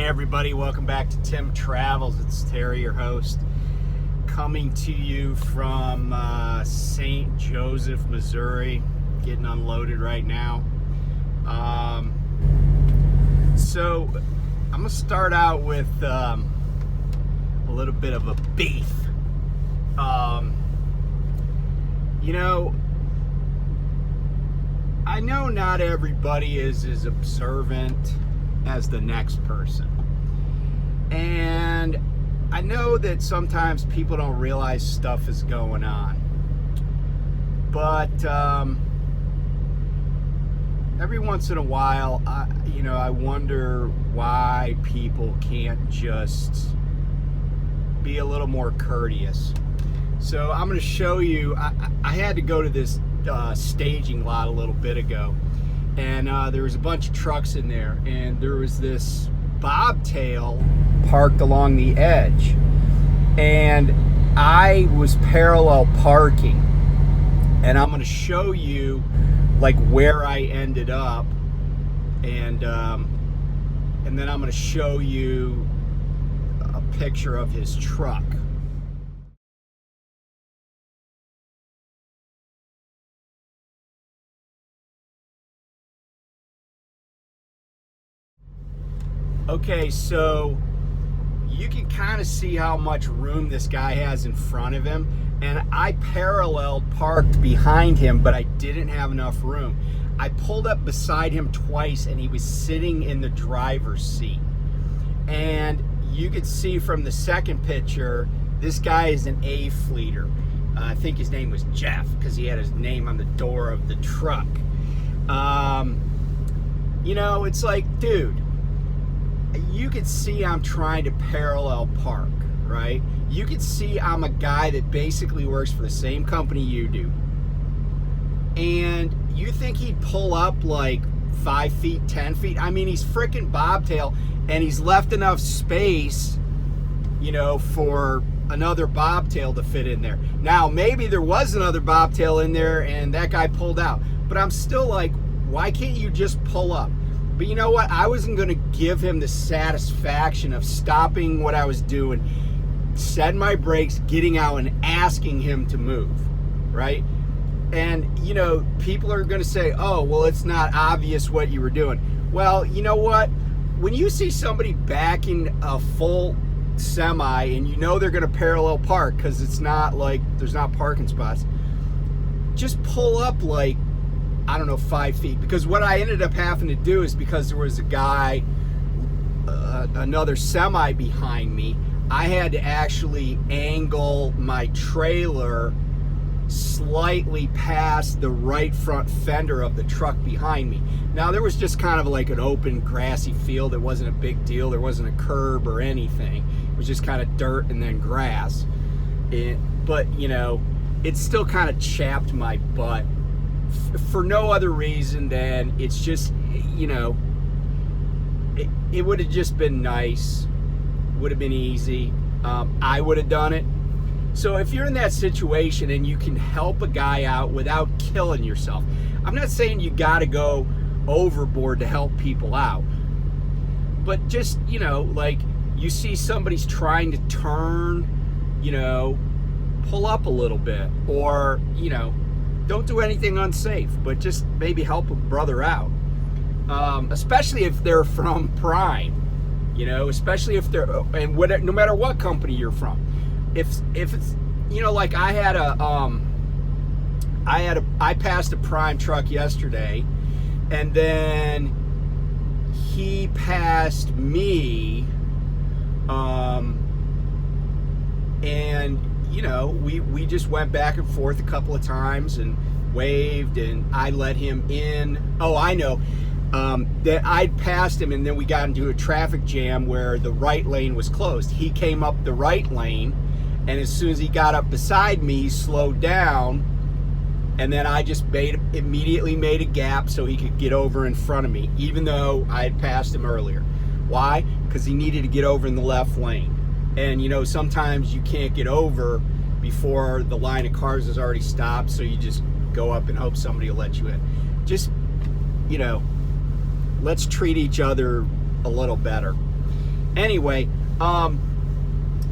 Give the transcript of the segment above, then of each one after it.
everybody, welcome back to Tim Travels. It's Terry, your host, coming to you from St. Joseph, Missouri, getting unloaded right now. So I'm gonna start out with a little bit of a beef. I know not everybody is as observant as the next person, and I know that sometimes people don't realize stuff is going on, but every once in a while I wonder why people can't just be a little more courteous. So I'm going to show you. I had to go to this staging lot a little bit ago, and there was a bunch of trucks in there, and there was this bobtail parked along the edge, and I was parallel parking, and I'm going to show you like where I ended up, and then I'm going to show you a picture of his truck. Okay, so you can kind of see how much room this guy has in front of him, and I parallel parked behind him, but I didn't have enough room. I pulled up beside him twice, and he was sitting in the driver's seat. And you could see from the second picture, this guy is an A-fleeter. I think his name was Jeff, because he had his name on the door of the truck. It's like, dude, you could see I'm trying to parallel park, right? You could see I'm a guy that basically works for the same company you do. And you think he'd pull up like 5 feet, 10 feet? I mean, he's freaking bobtail, and he's left enough space, for another bobtail to fit in there. Now, maybe there was another bobtail in there and that guy pulled out. But I'm still like, why can't you just pull up? But you know what? I wasn't going to give him the satisfaction of stopping what I was doing, setting my brakes, getting out, and asking him to move, right? And, people are going to say, oh, well, it's not obvious what you were doing. Well, you know what? When you see somebody backing a full semi and they're going to parallel park because it's not like there's not parking spots, just pull up like, 5 feet. Because what I ended up having to do is, because there was a guy, another semi behind me, I had to actually angle my trailer slightly past the right front fender of the truck behind me. Now, there was just kind of like an open grassy field. It wasn't a big deal. There wasn't a curb or anything. It was just kind of dirt and then grass. But it still kind of chapped my butt for no other reason than it's just, it would have just been nice, would have been easy. I would have done it. So if you're in that situation and you can help a guy out without killing yourself, I'm not saying you got to go overboard to help people out, but just, like you see somebody's trying to turn, pull up a little bit, or, don't do anything unsafe, but just maybe help a brother out. Especially if they're from Prime, especially if they're, and no matter what company you're from. If it's, like I passed a Prime truck yesterday, and then he passed me, and we just went back and forth a couple of times and waved, and I let him in. Oh, I know. That I'd passed him, and then we got into a traffic jam where the right lane was closed. He came up the right lane, and as soon as he got up beside me, he slowed down, and then I just immediately made a gap so he could get over in front of me, even though I had passed him earlier. Why? Because he needed to get over in the left lane. And sometimes you can't get over before the line of cars has already stopped, so you just go up and hope somebody will let you in. Just, let's treat each other a little better. Anyway,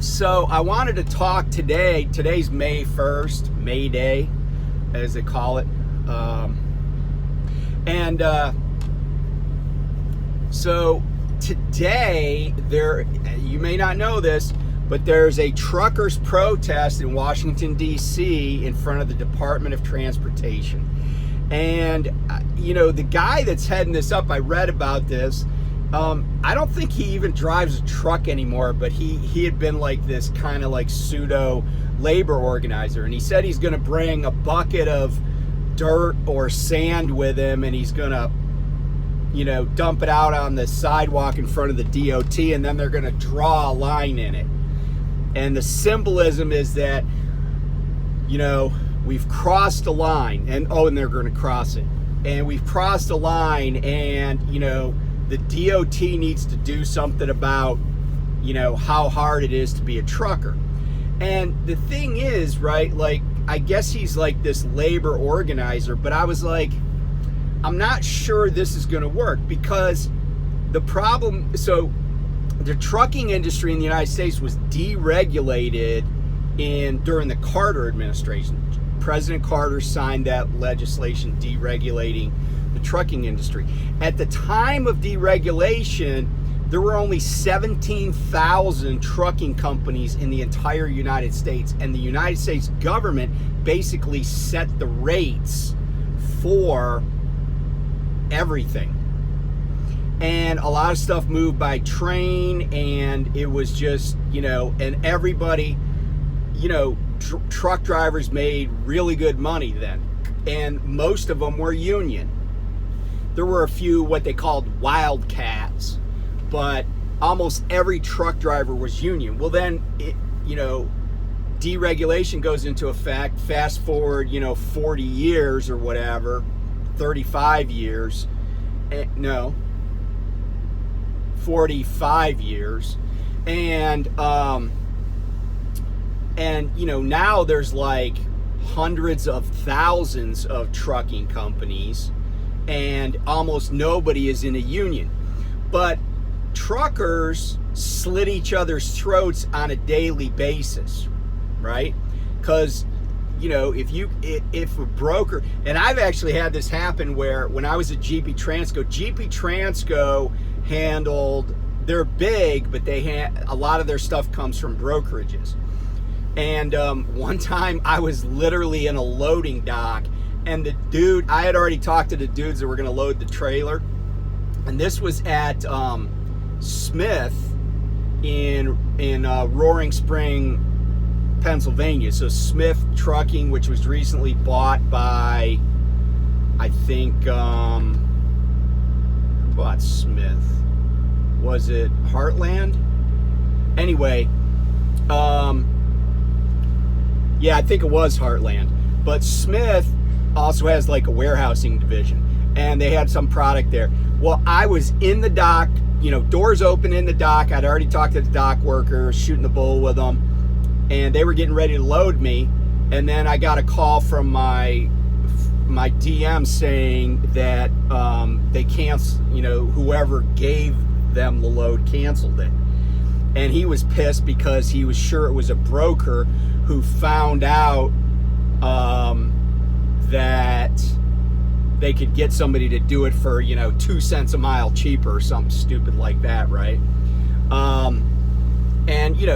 so I wanted to talk today. Today's May 1st, May Day, as they call it. So today, you may not know this, but there's a truckers' protest in Washington, D.C. in front of the Department of Transportation. And, the guy that's heading this up, I read about this. I don't think he even drives a truck anymore, but he had been like this kind of like pseudo labor organizer. And he said he's going to bring a bucket of dirt or sand with him, and he's going to, dump it out on the sidewalk in front of the DOT, and then they're going to draw a line in it. And the symbolism is that, we've crossed a line, and they're going to cross it. And we've crossed a line, and, the DOT needs to do something about, how hard it is to be a trucker. And the thing is, right, like, I guess he's like this labor organizer, but I was like, I'm not sure this is going to work, because the problem, so the trucking industry in the United States was deregulated during the Carter administration. President Carter signed that legislation deregulating the trucking industry. At the time of deregulation, there were only 17,000 trucking companies in the entire United States, and the United States government basically set the rates for everything. And a lot of stuff moved by train, and it was just, and everybody, truck drivers made really good money then, and most of them were union. There were a few what they called wildcats, but almost every truck driver was union. Well, then, deregulation goes into effect. Fast forward, 40 years or whatever, 35 years. 45 years. And now there's like hundreds of thousands of trucking companies, and almost nobody is in a union. But truckers slit each other's throats on a daily basis, right? Because, if a broker, and I've actually had this happen where when I was at GP Transco handled, they're big, but a lot of their stuff comes from brokerages. And one time I was literally in a loading dock, and the dude, I had already talked to the dudes that were going to load the trailer, and this was at Smith in Roaring Spring, Pennsylvania. So Smith Trucking, which was recently bought by, I think, who bought Smith? Was it Heartland? Anyway, yeah, I think it was Heartland. But Smith also has like a warehousing division, and they had some product there. Well, I was in the dock, doors open in the dock. I'd already talked to the dock workers, shooting the bull with them, and they were getting ready to load me. And then I got a call from my DM saying that they canceled, whoever gave them the load canceled it. And he was pissed because he was sure it was a broker who found out that they could get somebody to do it for 2 cents a mile cheaper or something stupid like that, right?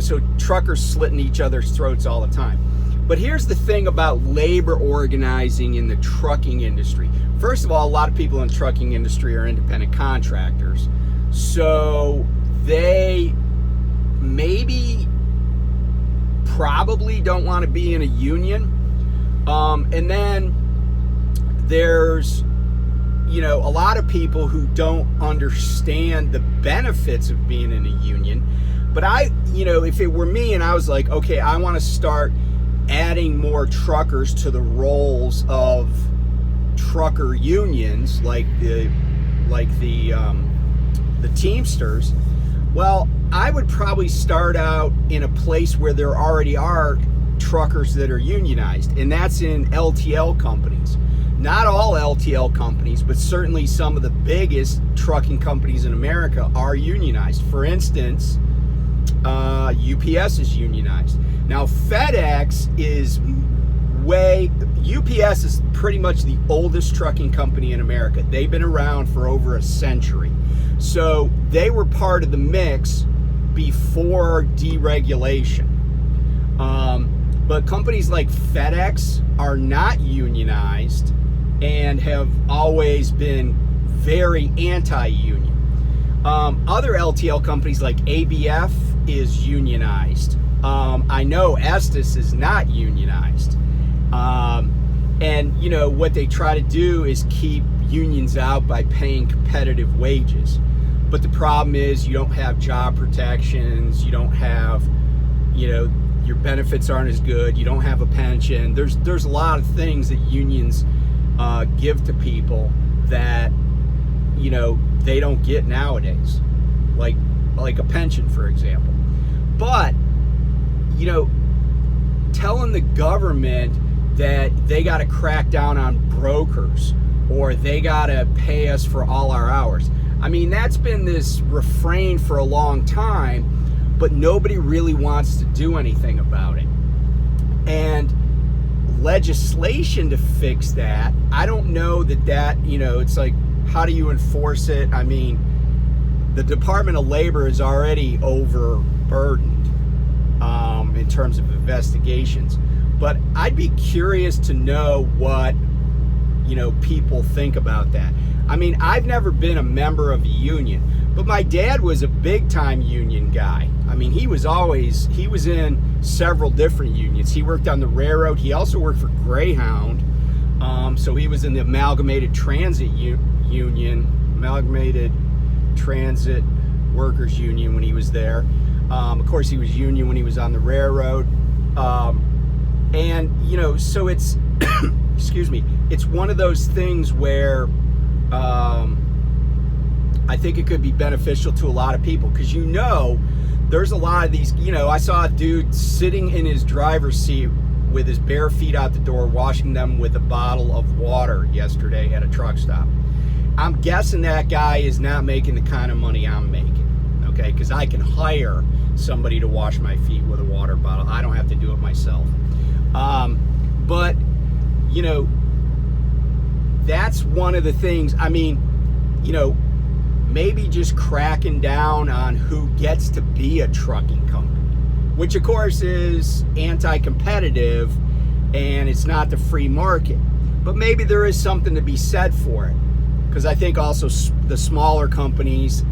So truckers slitting each other's throats all the time. But here's the thing about labor organizing in the trucking industry. First of all, a lot of people in the trucking industry are independent contractors, so they probably don't want to be in a union. And then there's, a lot of people who don't understand the benefits of being in a union. But if it were me and I was like, okay, I want to start adding more truckers to the roles of trucker unions, like the Teamsters, well, I would probably start out in a place where there already are truckers that are unionized, and that's in LTL companies. not all LTL companies, but certainly some of the biggest trucking companies in America are unionized. For instance, UPS is unionized. Now, FedEx is UPS is pretty much the oldest trucking company in America. They've been around for over a century. So they were part of the mix before deregulation. But companies like FedEx are not unionized and have always been very anti-union. Other LTL companies like ABF is unionized. I know Estes is not unionized. And you know what they try to do is keep unions out by paying competitive wages. But the problem is you don't have job protections, you don't have, you know, your benefits aren't as good, you don't have a pension. There's a lot of things that unions give to people that, you know, they don't get nowadays, like a pension, for example. But, you know, telling the government that they got to crack down on brokers or they got to pay us for all our hours. I mean, that's been this refrain for a long time, but nobody really wants to do anything about it. And legislation to fix that, I don't know that, you know, it's like, how do you enforce it? I mean, the Department of Labor is already overburdened in terms of investigations. But I'd be curious to know what, you know, people think about that. I mean, I've never been a member of a union, but my dad was a big-time union guy. I mean, he was in several different unions. He worked on the railroad. He also worked for Greyhound. So he was in the Amalgamated Transit Union, Amalgamated Transit Workers Union when he was there. Of course, he was union when he was on the railroad. And, you know, so it's, excuse me, it's one of those things where I think it could be beneficial to a lot of people, because, you know, there's a lot of these, you know, I saw a dude sitting in his driver's seat with his bare feet out the door, washing them with a bottle of water yesterday at a truck stop. I'm guessing that guy is not making the kind of money I'm making, okay? Because I can hire somebody to wash my feet with a water bottle. I don't have to do it myself. But, you know, that's one of the things. I mean, you know, maybe just cracking down on who gets to be a trucking company, which of course is anti-competitive and it's not the free market. But maybe there is something to be said for it, because I think also the smaller companies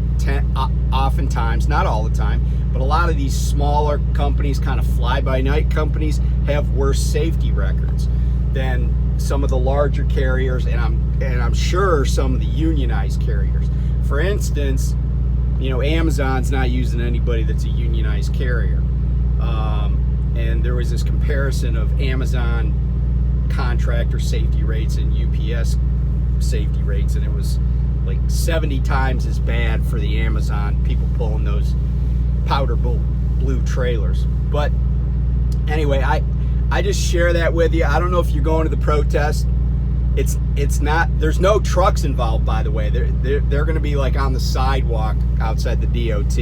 oftentimes, not all the time, but a lot of these smaller companies, kind of fly-by-night companies, have worse safety records than some of the larger carriers, and I'm sure some of the unionized carriers. For instance, you know, Amazon's not using anybody that's a unionized carrier. And there was this comparison of Amazon contractor safety rates and UPS safety rates, and it was like 70 times as bad for the Amazon people pulling those powder blue trailers. But anyway, I just share that with you. I don't know if you're going to the protest. It's not, there's no trucks involved, by the way. They're going to be like on the sidewalk outside the DOT.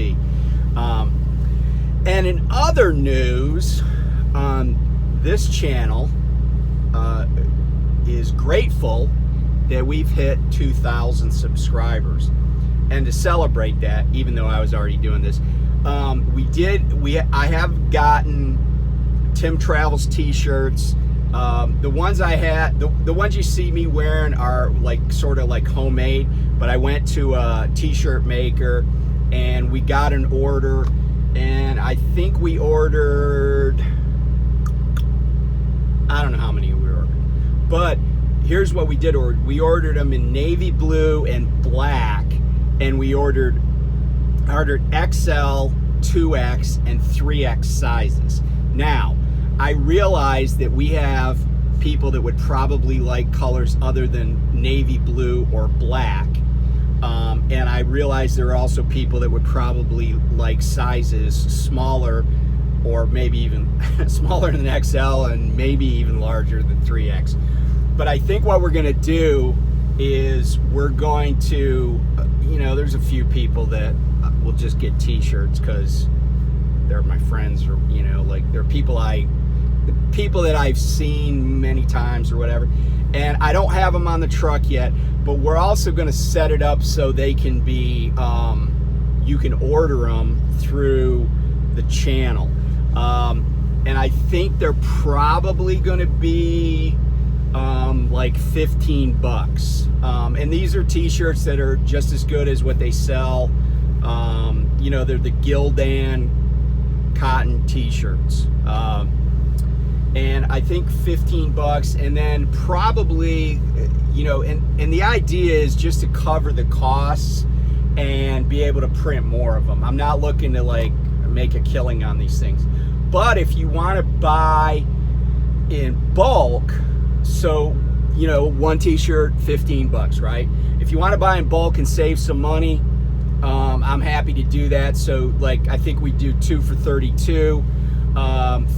And in other news, this channel is grateful that we've hit 2,000 subscribers. And to celebrate that, even though I was already doing this, I have gotten Tim Travels t-shirts. The ones I had, the ones you see me wearing are like sort of like homemade, but I went to a t-shirt maker and we got an order, and I think we ordered, I don't know how many we ordered, but here's what we did order. We ordered them in navy blue and black, and we ordered XL, 2X, and 3X sizes. Now, I realize that we have people that would probably like colors other than navy blue or black. And I realize there are also people that would probably like sizes smaller, or maybe even smaller than XL and maybe even larger than 3X. But I think what we're going to do is we're going to, there's a few people that will just get t-shirts because they're my friends, or like they're people that I've seen many times or whatever, and I don't have them on the truck yet, but we're also going to set it up so they can be you can order them through the channel, and I think they're probably going to be like $15, and these are t-shirts that are just as good as what they sell. They're the Gildan cotton t-shirts, and I think $15, and then probably and the idea is just to cover the costs and be able to print more of them. I'm not looking to like make a killing on these things, but if you want to buy in bulk, so one t-shirt $15, right? If you want to buy in bulk and save some money, I'm happy to do that. So like I think we do 2 for $32,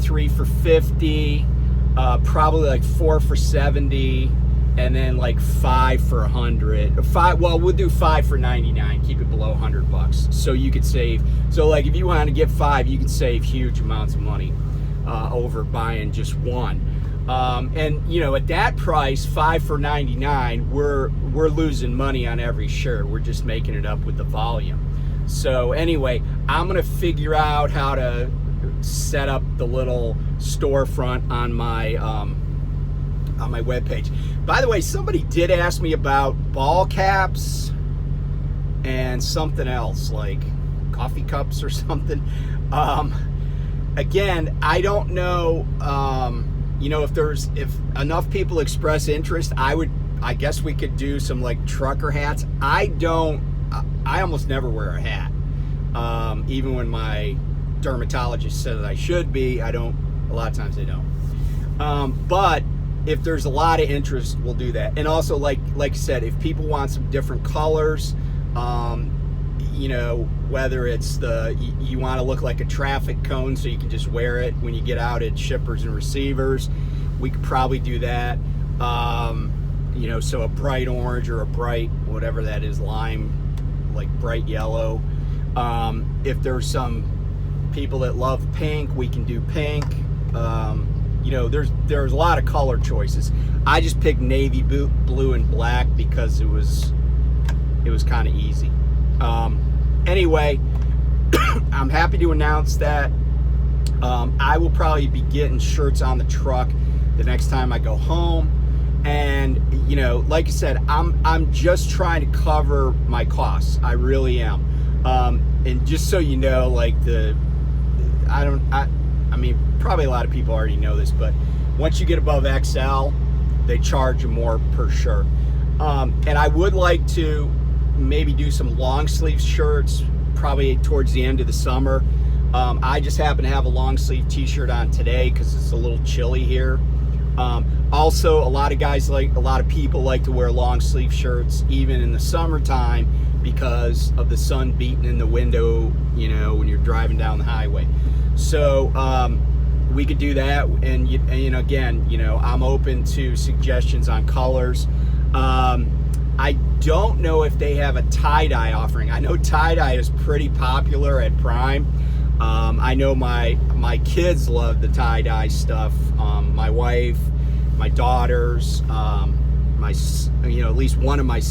3 for $50, probably like 4 for $70, and then like 5 for $100. We'll do 5 for $99. Keep it below $100, so you could save. So like if you want to get 5, you can save huge amounts of money over buying just one. And at that price, 5 for $99, we're losing money on every shirt. We're just making it up with the volume. So anyway, I'm gonna figure out how to set up the little storefront on my webpage. By the way, somebody did ask me about ball caps and something else, like coffee cups or something. Again, I don't know. If enough people express interest, I guess we could do some like trucker hats. I almost never wear a hat. Even when my dermatologist said that I should be, I don't, a lot of times I don't. But if there's a lot of interest, we'll do that. And also, like I said, if people want some different colors, whether it's you want to look like a traffic cone so you can just wear it when you get out at shippers and receivers, we could probably do that. So a bright orange or a bright, whatever that is, lime, like bright yellow. If there's some people that love pink, we can do pink. There's a lot of color choices. I just picked navy blue and black because it was kind of easy. Anyway, I'm happy to announce that I will probably be getting shirts on the truck the next time I go home. And like I said, I'm just trying to cover my costs. I really am. And just so you know, like I mean, probably a lot of people already know this, but once you get above XL, they charge you more per shirt. And I would like to maybe do some long sleeve shirts probably towards the end of the summer. I just happen to have a long sleeve t-shirt on today because it's a little chilly here. Also, a lot of people like to wear long sleeve shirts even in the summertime because of the sun beating in the window, when you're driving down the highway. So we could do that, and again, I'm open to suggestions on colors. I don't know if they have a tie-dye offering. I know tie-dye is pretty popular at Prime. I know my kids love the tie-dye stuff. My wife, my daughters, at least one of my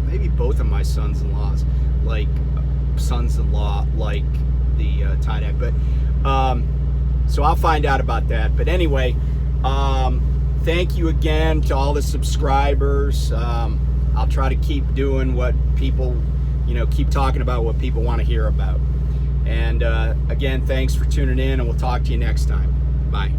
maybe both of my sons-in-laws like the tie-dye. But so I'll find out about that. But anyway, thank you again to all the subscribers. I'll try to keep doing what people, keep talking about what people want to hear about. And again, thanks for tuning in, and we'll talk to you next time. Bye.